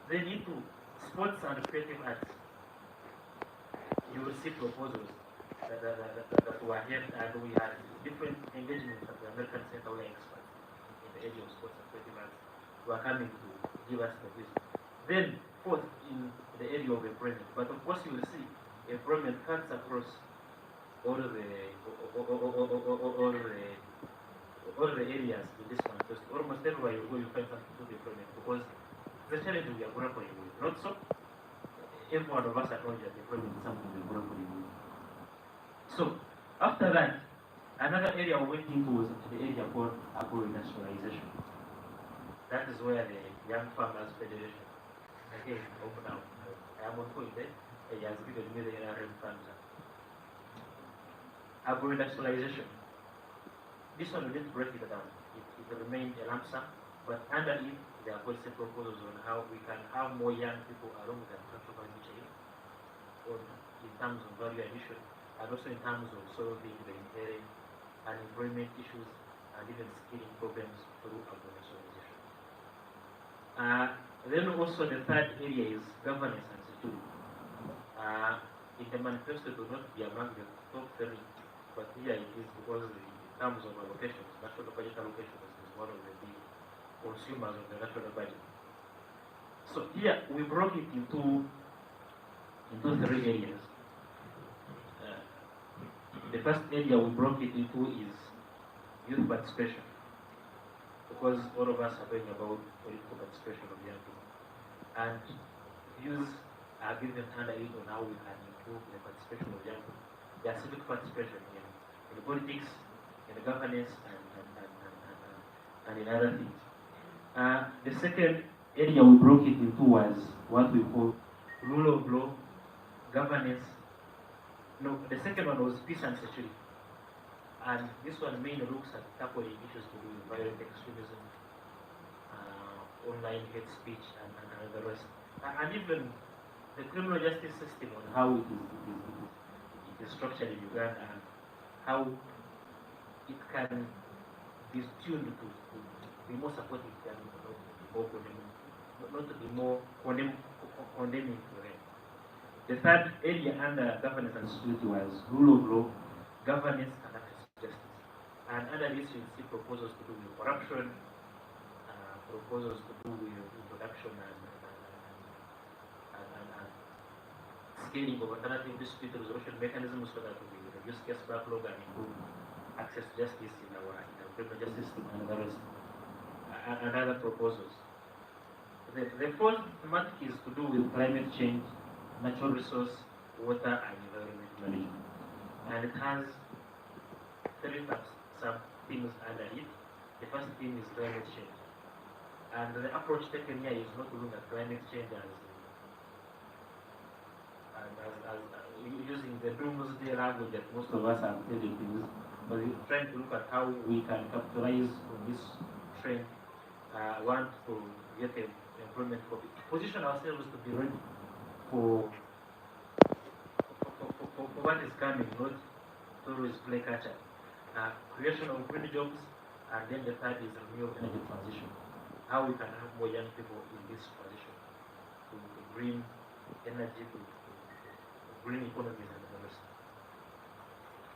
Then into sports and creative arts, you will see proposals that were held, and we had different engagements at the American Center where experts in the area of sports and creative arts were coming to give us the views. Then fourth, in the area of employment, but of course you will see employment cuts across all the areas in this manifesto. Almost everywhere you go, you find something to do with employment, because the challenge we are grappling with. Not so. Every one of us acknowledge that employment is something we are grappling with. So after that, another area we went into was the area called agro-industrialization. That is where the Young Farmers Federation, again, open now. I am on point there. He has given me the NRM funds. Agro-industrialization. This one we didn't break it down. It remained a lump sum, but under it there are policy proposals on how we can have more young people along with the agricultural value chain, or in terms of value addition, and also in terms of solving the inherent unemployment issues and even skilling problems through agro-industrialization. Then also the third area is governance and security. In the manifesto, it will not be among the top 3, but here it is, because in terms of allocations, national budget allocations is one of the big consumers of the national budget. So here we broke it into 3 areas. The first area we broke it into is youth participation, because all of us are talking about political participation of young people, and views are given under it on how we can improve the participation of young people, their civic participation in politics, in the governance, and in other things. The second area we broke it into was what we call rule of law, governance. No, the second one was peace and security. And this one mainly looks at tackling issues to do with violent extremism, online hate speech, and the rest. And even the criminal justice system, on how it is structured in Uganda, and how it can be tuned to be more supportive than not to be more condemning to them. The third area under governance and security was rule of law, governance, and access to justice. And under this, you see proposals to do with corruption, proposals to do with introduction and scaling of alternative dispute resolution mechanisms so that we reduce case backlog and improve access to justice in our criminal justice system and the rest, and other proposals. The fourth thematic is to do with climate change, natural resource, water, and environment management. And it has 3 sub-themes under it. The first theme is climate change. And the approach taken here is not to look at climate change as using the doomsday language that most of us are telling things, but we're trying to look at how we can capitalize on this trend. Want to get employment for it. Position ourselves to be ready for what is coming, not to always play catch up. Creation of green jobs, and then the third is renewable energy transition. How we can have more young people in this transition to green energy, to green economies, and the rest.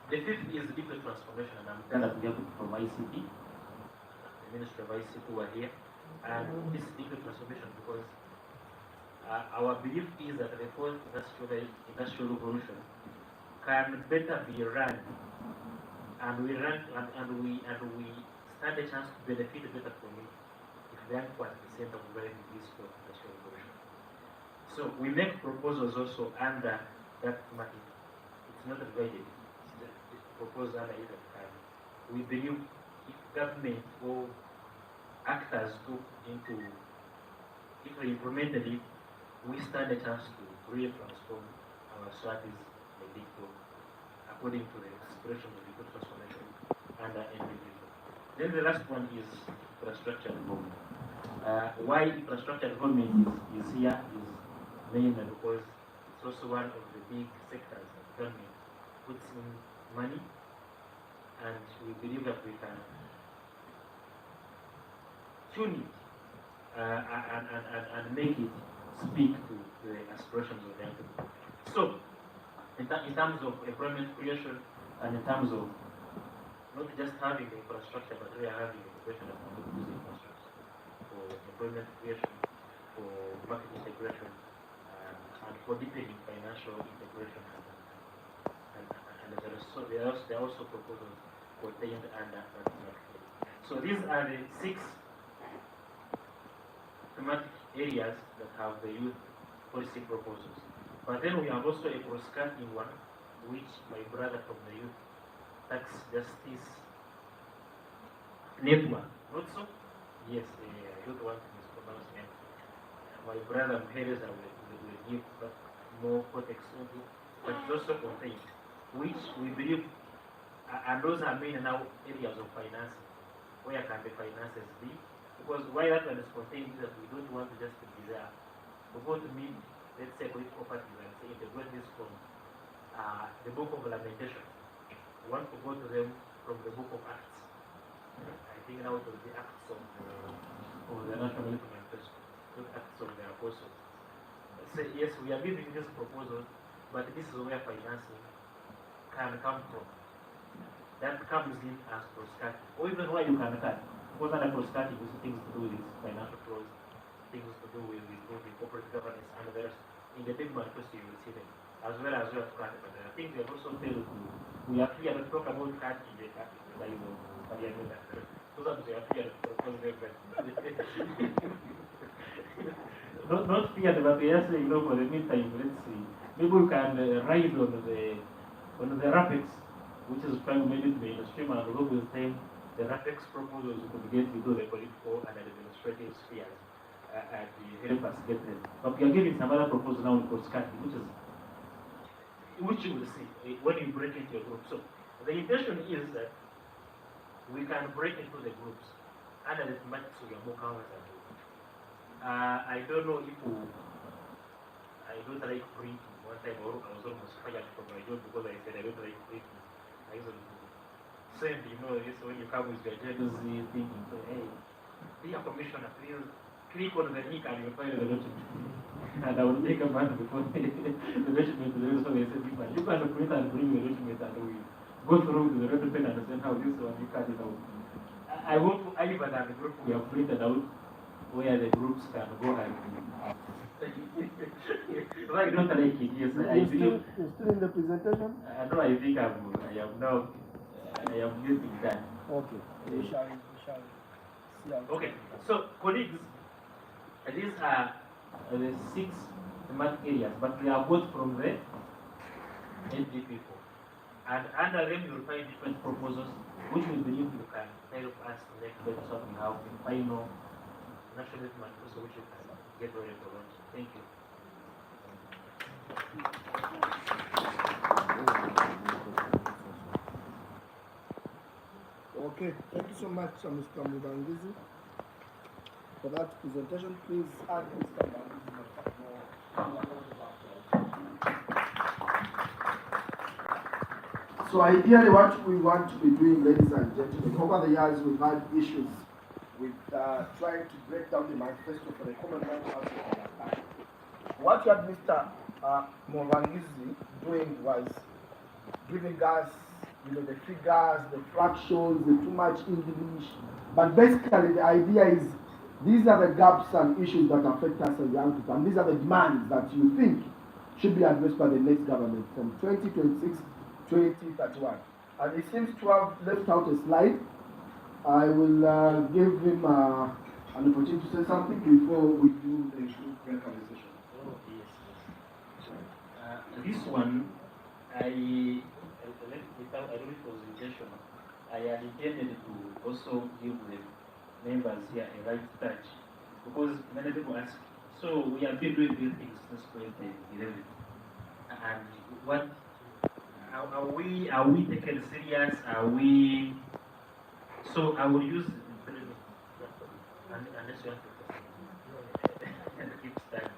The fifth is digital transformation, and I'm glad that we have people from YCED, the Ministry of YCED, who are here. And this is digital transformation because our belief is that the fourth industrial revolution can better be run, and we stand a chance to benefit better from it if the young people at the center of running this fourth industrial revolution. So we make proposals also under that thematic. It's not divided. It's proposed under either time. We believe if government or actors took into, if we implemented it, we stand a chance to really transform our strategies in digital according to the aspirations of digital transformation under individual. Then the last one is infrastructure development. Why infrastructure development is here is mainly because it's also one of the big sectors that government puts in money, and we believe that we can tune it and make it speak to the aspirations of the young people. So, in terms of employment creation and in terms of not just having the infrastructure, but really having the integration of use the infrastructure for employment creation, for market integration, and for deepening financial integration. And there are also proposals contained under that market. So these are the 6 thematic areas that have the youth policy proposals. But then we have also a cross-cutting one, which my brother from the youth tax justice network. Not so? Yes, I don't want to mispronounce him. My brother Mpereza will give more context on it, but it's also contained, which we believe, and those are main now areas of financing. Where can the finances be? Because why that one is contained is that we don't want to just be there. We go to meet, let's say, political parties and say, integrate this from the book of lamentation. We want to go to them from the book of Acts. I think now it will be Acts of the National Youth Manifesto, not Acts of the Apostles. Say, yes, we are giving this proposal, but this is where financing can come from. That comes in as cross-cutting, or even where you can cut. Because under cross-cutting is things to do with financial flows, things to do with improving corporate governance and the rest. In the big manifesto, you will see them, as well as we have cut. But I think they have also failed to. We are clear to talk about cutting the size of parliament. So that we are clear to propose them. Not fear, but we are saying, for the meantime, let's see. Maybe we can ride on the RAPEX, which is trying maybe to be in the stream, and although with time, the RAPEX proposals could get into the political and administrative spheres and help us get them. But we are giving some other proposals now in cross-cutting, which you will see when you break into your group. So the intention is that we can break into the groups under the thematics we are more conversant with. I don't know if I don't like printing. One time I was almost fired from my job because I said I don't like printing. I used to send, this when you come with your jealousy thinking, so, hey, dear commissioner, please click on the link and you'll find the document. And I will take a month before the document is ready. So they said, you can print and bring the document and we go through the red pen and understand how this one you cut it out. I want to even have the group we have printed out where the groups can go and so I don't like it, yes. I believe you're still in the presentation? No, I think I am using that. Okay. We shall see how. Okay, so colleagues, these are the 6 thematic areas, but they are both from the NGP4. And under them you will find different proposals which we believe you can help us to make better so we have the final national manifesto which you can get ready for launch. Thank you. Okay, thank you so much, Mr. Mubangizi, for that presentation. Please add Mr. Mubangizi. So ideally what we want to be doing, ladies and gentlemen, over the years we've had issues with trying to break down the manifesto for the common man to understand. What you had Mr. Mubangizi doing was giving us the figures, the fractions, the too much English. But basically the idea is these are the gaps and issues that affect us as young people. And these are the demands that you think should be addressed by the next government from 2026 2031. And he seems to have left out a slide. I will give him an opportunity to say something before we do the group conversation. Oh, yes. This one, I don't know if it was intentional. I had intended to also give the members here a right touch because many people ask, so we have been doing these things since 2011, and what are we taken serious? Are we? So I will use unless you have to keep standing.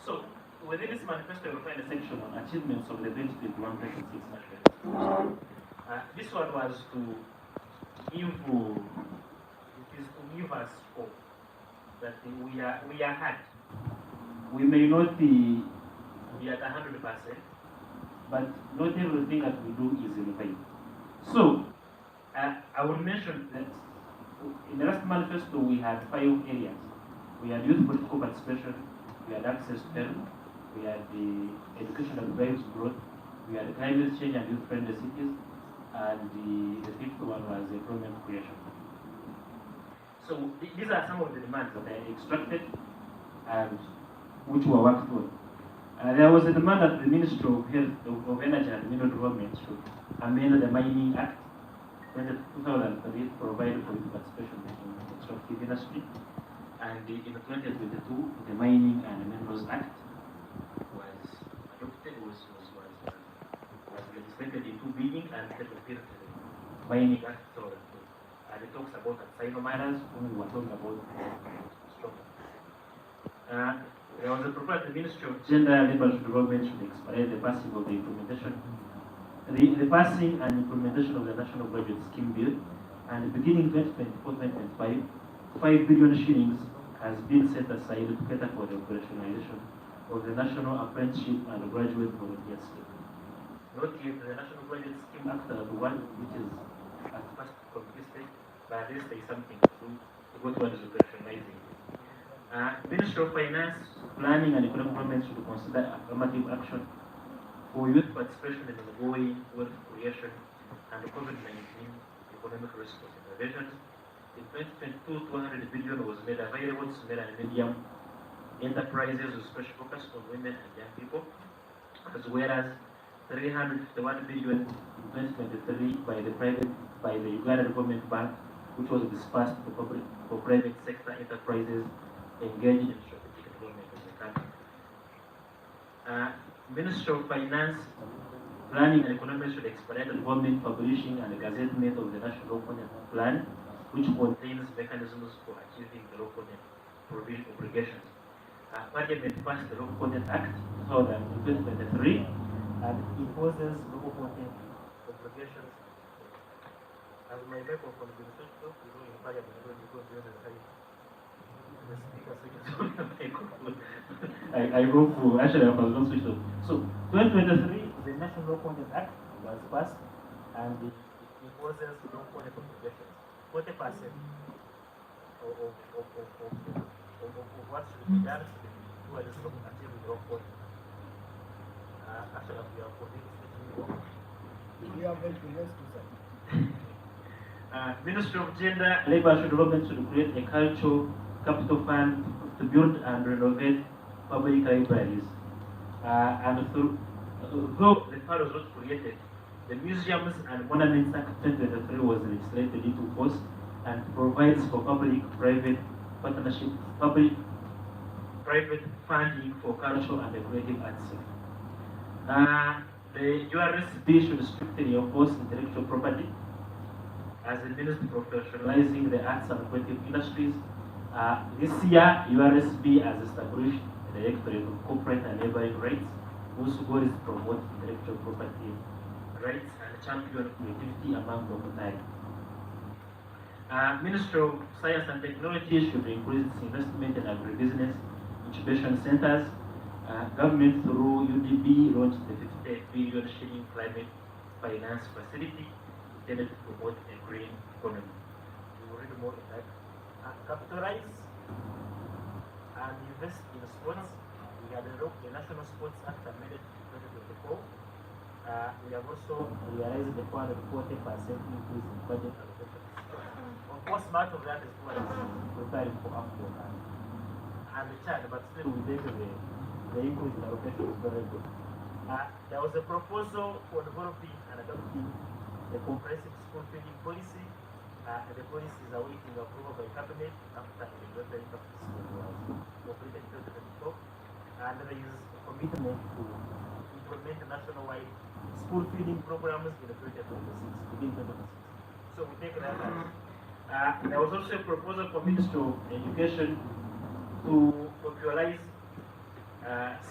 So within this manifesto, you'll find a section on achievements of the 2021-2026 national. This one was to give us hope that we are hard. We may not be at 100%, but not everything that we do is in vain. So, I will mention that in the last manifesto we had 5 areas. We had youth political participation, we had access to health, we had the education that drives growth, we had climate change and youth-friendly cities, and the 5th one was employment creation. So these are some of the demands that I extracted and which were worked on. There was a demand that the Ministry of Health, of Energy and Mineral Development should amend the Mining Act 2003 to provide for youth participation in the extractive industry. And in 2022, the Mining and Minerals Act was adopted, was legislated into being, and had repealed the Mining Act 2002. And it talks about asylum miners, whom we were talking about stronger. There was a proposal that the Ministry of Gender and Labour Development should expedite the passing of the implementation, the passing and implementation of the National Budget Scheme Bill, and beginning 2024-2025, 5 billion shillings has been set aside to cater for the operationalization of the National Apprenticeship and Graduate Volunteer Scheme. Not yet the National Budget Scheme Act 1, which is at first completed, but at least there is something to do to go towards operationalizing. Ministry of Finance, Planning and Economic Development should consider affirmative action for youth participation in ongoing wealth creation and COVID-19 economic response interventions. In 2022, 200 billion was made available to small and medium enterprises with special focus on women and young people, as well as 351 billion in 2023 by the Uganda Development Bank, which was dispersed for private sector enterprises engaged in strategic development of the country. Ministry of Finance, Planning and Economics should expedite the government publishing and the gazettement of the National Component Plan, which contains mechanisms for achieving the local provision obligations. Parliament passed the Local Content Act 2023 and imposes local content obligations. As my microphone is switched off, you know, in Parliament, because the speaker switches on the microphone. I hope actually I was not switched off. So 2023, the National Content Act was passed and it imposes local content obligations. 40% of what should be done should be towards achieving the local content. Actually, we are Do you have anything else to say? Ministry of Gender, Labour and Development should create a cultural capital fund to build and renovate public libraries. Though the fund was not created, the Museums and Monuments Act 2023 was legislated into force and provides for public-private partnership, public-private funding for cultural and the creative arts sector. The URSB should strictly enforce intellectual property as a means to professionalizing the arts and creative industries. This year, URSB has established the Directorate of Corporate and Neighboring Rights, whose goal is to promote intellectual property rights and champion creativity among local talent. Ministry of Science and Technology should increase its investment in agribusiness incubation centers. Government through UDB launched the 58 billion shilling climate finance facility intended to promote a green economy. We will read more on that. Capitalize and invest in sports. We have the National Sports Act amended in 2024. We have also realized the 440% increase in budget allocation. Of course, much of that is towards preparing for AFCON and the Chad, but still we think the increase in allocation is very good. There was a proposal for developing and adopting a comprehensive school feeding policy. The policy is awaiting approval by cabinet after the regulatory practice was completed in 2024. And there is a commitment to implement nationwide school feeding programs in 2026, within 2026. So we take that as. There was also a proposal for Ministry of Education to popularize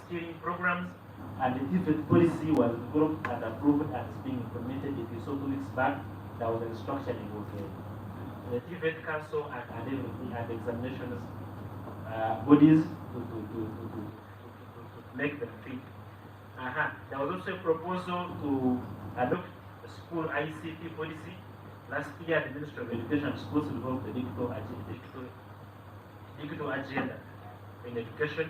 skilling programs, and the TVET policy was developed and approved and is being implemented. If you saw 2 weeks back, there was a restructuring of the TVET Council and everything, and examinations bodies to make them fit. There was also a proposal to adopt a school ICT policy. Last year, the Ministry of Education and Schools involved the digital agenda in education.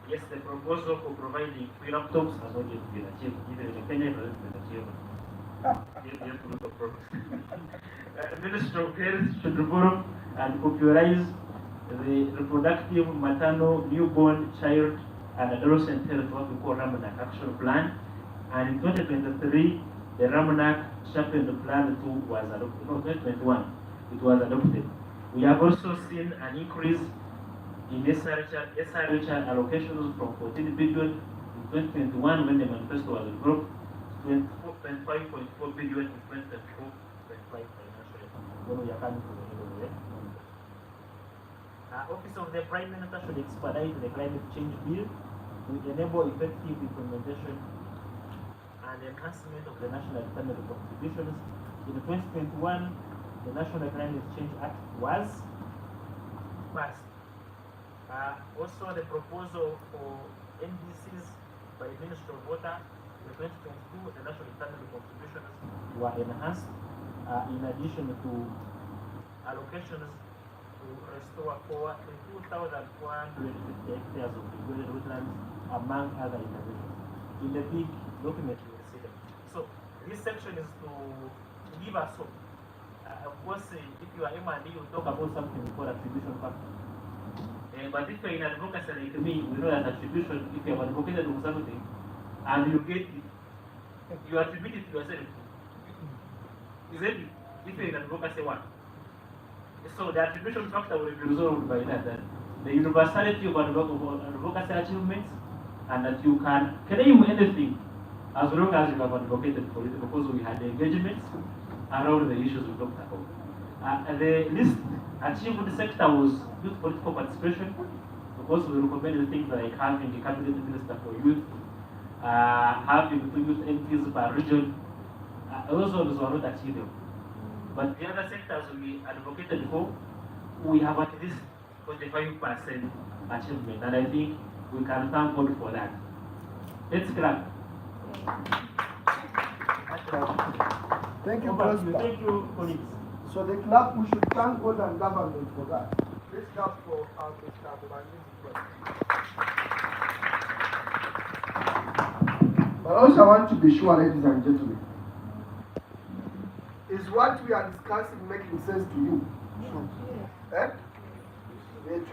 Yes, the proposal for providing free laptops has not yet been achieved. Even in Kenya, it hasn't been achieved. Yet to look for progress. Ministry of Health should reform and popularize the reproductive, maternal, newborn, child, and adolescent health, what we call Ramanak Action Plan. And in 2023, the Ramanak Sharpened Plan 2 was adopted. No, 2021, it was adopted. We have also seen an increase in SRHR allocations from 14 billion in 2021 when the manifesto was developed to 25.4 billion in 2024-25 financial year. When we are coming to the end of the year. Office of the Prime Minister should expedite the climate change bill to enable effective implementation and enhancement of the national development contributions. In 2021, the National Climate Change Act was passed. Also, the proposal for NDCs by the Ministry of Water in 2022, the national development contributions were enhanced, in addition to allocations to restore 2,450 hectares of degraded wetlands, among other interventions. In the big document, you will see them. So, this section is to give us hope. Of course, if you are M&D, you talk about something called attribution factor. But if you're in advocacy like me, we know that attribution, if you have advocated on something and you get it, you attribute it to yourself. Is it? If you're in advocacy one. So the attribution factor will be resolved by that the universality of advocacy achievements, and that you can claim anything as long as you have advocated for it, because we had engagements around the issues we talked about. The least achieved sector was youth political participation, because we recommended things like having a cabinet minister for youth, having 2 youth MPs per region. Those ones were not achievable. But the other sectors we advocated for, we have at least 45% achievement, and I think we can thank God for that. Let's clap. Thank you, President. Thank you, colleagues. So the club, we should thank God and government for that. Let's clap for our Mr. Mubangizi. But also I want to be sure, ladies and gentlemen, is what we are discussing making sense to you? Eh? Because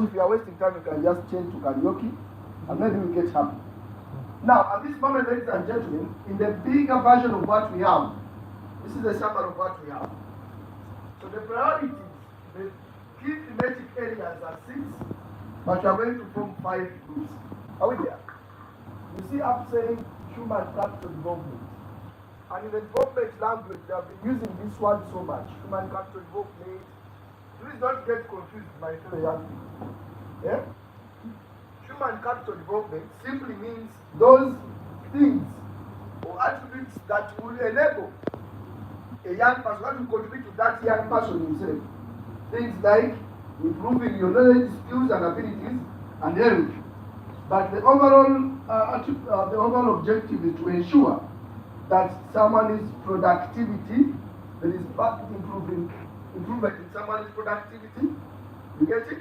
if you are wasting time, you can just change to karaoke and then you get happy. Now, at this moment, ladies and gentlemen, in the bigger version of what we have, this is the summary of what we have. So the priorities, the key thematic areas are 6, but we are going to form 5 groups. Are we there? You see, I'm saying human capital development. And in the development language, they have been using this word so much. Human capital development. Please don't get confused, my fellow young people. Yeah? Human capital development simply means those things or attributes that will enable a young person to contribute to that young person himself. Things like improving your knowledge, skills, and abilities, and health. But the overall objective is to ensure that someone's productivity, there is improvement in someone's productivity. You get it?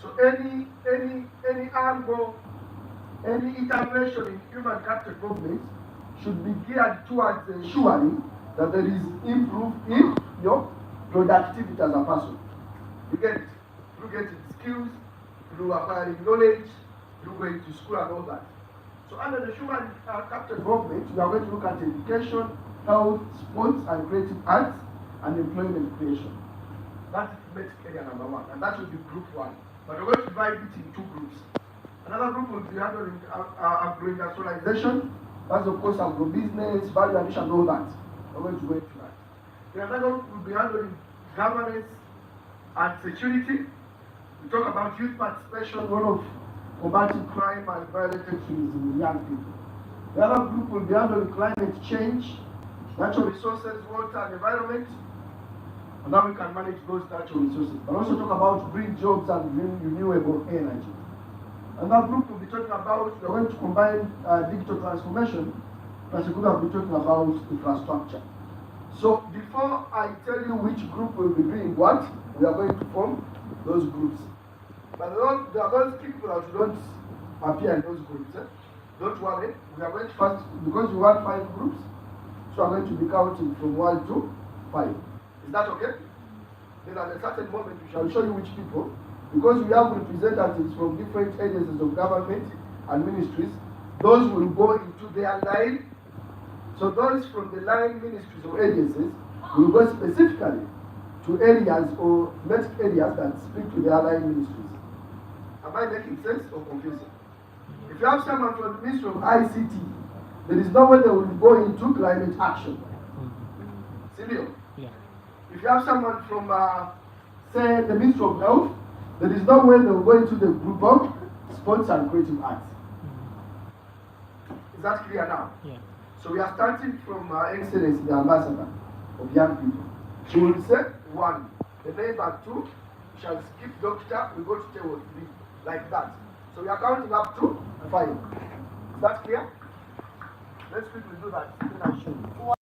So any angle, any intervention in human capital development should be geared towards ensuring that there is improvement in your productivity as a person. You get it? You get it? Skills, through acquiring knowledge, through going to school and all that. So under the human capital development, we are going to look at education, health, sports, and creative arts, and employment creation. That's basic area number 1, and that will be group 1. But we're going to divide it in 2 groups. Another group will be handling agro-industrialization. That's of course agro-business, value addition, all that. We're going to go into that. The other group will be handling governance and security. We talk about youth participation, role of combating crime and violent extremism in young people. The other group will be handling climate change, natural resources, water and environment. And now we can manage those natural resources. But also talk about green jobs and renewable energy. Another group will be talking about, we're going to combine digital transformation, plus a group will be talking about infrastructure. So before I tell you which group will be doing what, we are going to form those groups. But there are those people that don't appear in those groups. Don't worry, we are going to first, because we want 5 groups, so I'm going to be counting from 1 to 5. Is that okay? Then at a certain moment we shall show you which people, because we have representatives from different agencies of government and ministries, those will go into their line. So those from the line ministries or agencies will go specifically to areas or next areas that speak to their line ministries. Am I making sense or confusing? If you have someone from the Ministry of ICT, there is no way they will go into climate action. Silvio? Yeah. If you have someone from, say, the Ministry of Health, there is no way they will go into the group of sports and creative arts. Is that clear now? Yeah. So we are starting from Excellency, the ambassador of young people. She will say 1. The neighbor 2 shall skip doctor, we go to table 3, like that. So we are counting up to 5. Is that clear? Let's quickly do that. Then I'll show you.